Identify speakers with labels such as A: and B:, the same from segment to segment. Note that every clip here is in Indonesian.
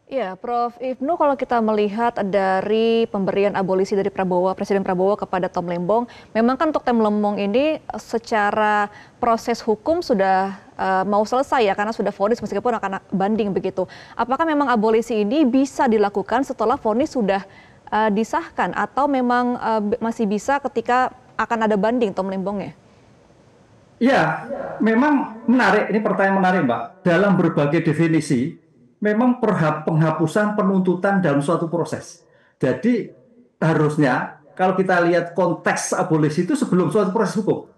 A: Ya, Prof. Ibnu, kalau kita melihat dari pemberian abolisi dari Presiden Prabowo kepada Tom Lembong, memang kan untuk Tom Lembong ini secara proses hukum sudah mau selesai ya, karena sudah vonis meskipun akan banding begitu. Apakah memang abolisi ini bisa dilakukan setelah vonis sudah disahkan, atau memang masih bisa ketika akan ada banding Tom Lembongnya?
B: Ya, memang menarik. Ini pertanyaan menarik, Mbak. Dalam berbagai definisi, memang penghapusan penuntutan dalam suatu proses. Jadi harusnya kalau kita lihat konteks abolisi itu sebelum suatu proses hukum.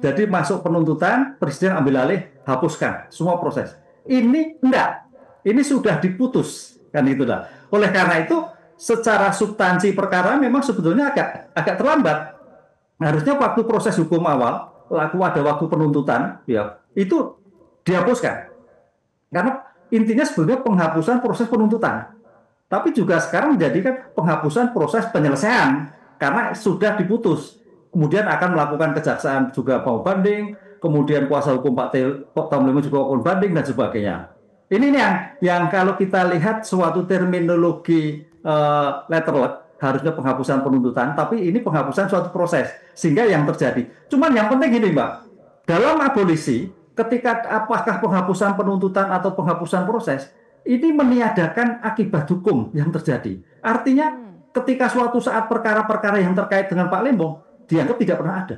B: Jadi masuk penuntutan, presiden ambil alih, hapuskan semua proses. Ini enggak. Ini sudah diputus, kan itulah. Oleh karena itu, secara substansi perkara memang sebetulnya agak agak terlambat. Harusnya waktu proses hukum awal, ada waktu penuntutan, ya itu dihapuskan. Karena intinya sebetulnya penghapusan proses penuntutan. Tapi juga sekarang menjadikan penghapusan proses penyelesaian karena sudah diputus. Kemudian akan melakukan kejaksaan juga mau banding, kemudian kuasa hukum Pak Tom Lembong juga mau banding dan sebagainya. Ini yang kalau kita lihat suatu terminologi letterlek harusnya penghapusan penuntutan, tapi ini penghapusan suatu proses sehingga yang terjadi. Cuman yang penting ini, Mbak, dalam abolisi ketika apakah penghapusan penuntutan atau penghapusan proses ini meniadakan akibat hukum yang terjadi. Artinya ketika suatu saat perkara-perkara yang terkait dengan Pak Lembong dianggap tidak pernah ada.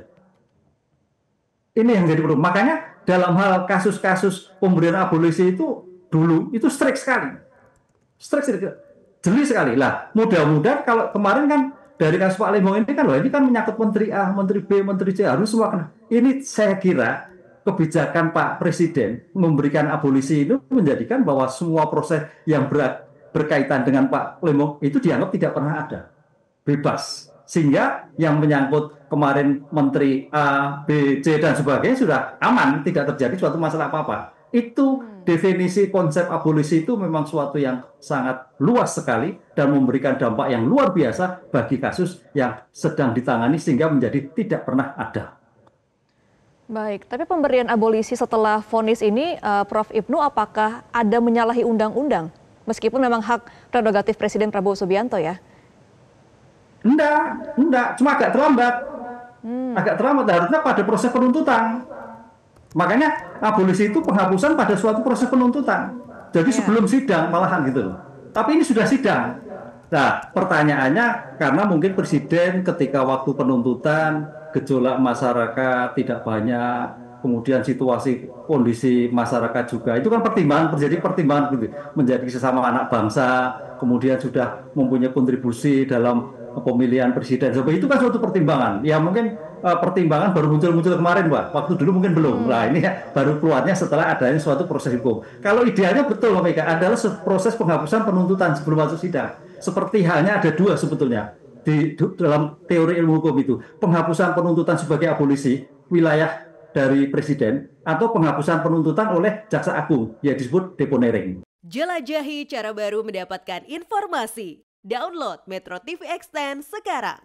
B: Ini yang jadi problem. Makanya dalam hal kasus-kasus pemberian abolisi itu dulu itu strict sekali. Strict, jeli sekali. Lah, mudah-mudahan kalau kemarin kan dari kasus Pak Lembong ini kan loh, ini kan menyangkut Menteri A, Menteri B, Menteri C, harus semua kena. Ini saya kira kebijakan Pak Presiden memberikan abolisi itu menjadikan bahwa semua proses yang berkaitan dengan Pak Lembong itu dianggap tidak pernah ada. Bebas. Sehingga yang menyangkut kemarin Menteri A, B, C, dan sebagainya sudah aman, tidak terjadi suatu masalah apa-apa. Itu definisi konsep abolisi itu memang suatu yang sangat luas sekali dan memberikan dampak yang luar biasa bagi kasus yang sedang ditangani sehingga menjadi tidak pernah ada.
A: Baik, tapi pemberian abolisi setelah vonis ini, Prof. Ibnu, apakah ada menyalahi undang-undang? Meskipun memang hak prerogatif Presiden Prabowo Subianto ya?
B: Enggak, cuma agak terlambat. Agak terlambat, harusnya pada proses penuntutan. Makanya abolisi itu penghapusan pada suatu proses penuntutan. Jadi
A: Ya.
B: sebelum sidang malahan gitu loh. Tapi ini sudah sidang. Nah, pertanyaannya karena mungkin presiden ketika waktu penuntutan gejolak masyarakat tidak banyak, kemudian situasi kondisi masyarakat juga itu kan pertimbangan terjadi pertimbangan gitu menjadi sesama anak bangsa, kemudian sudah mempunyai kontribusi dalam pemilihan presiden. Sebab itu kan suatu pertimbangan. Ya mungkin pertimbangan baru muncul kemarin, Pak. Waktu dulu mungkin belum. Nah, ini baru keluarnya setelah adanya suatu proses hukum. Kalau idealnya betul, Pak Mega, adalah proses penghapusan penuntutan sebelum masuk sidang. Seperti halnya ada dua sebetulnya dalam teori ilmu hukum itu. Penghapusan penuntutan sebagai abolisi wilayah dari presiden atau penghapusan penuntutan oleh jaksa agung, yang disebut deponering.
C: Jelajahi cara baru mendapatkan informasi. Download Metro TV Extend sekarang.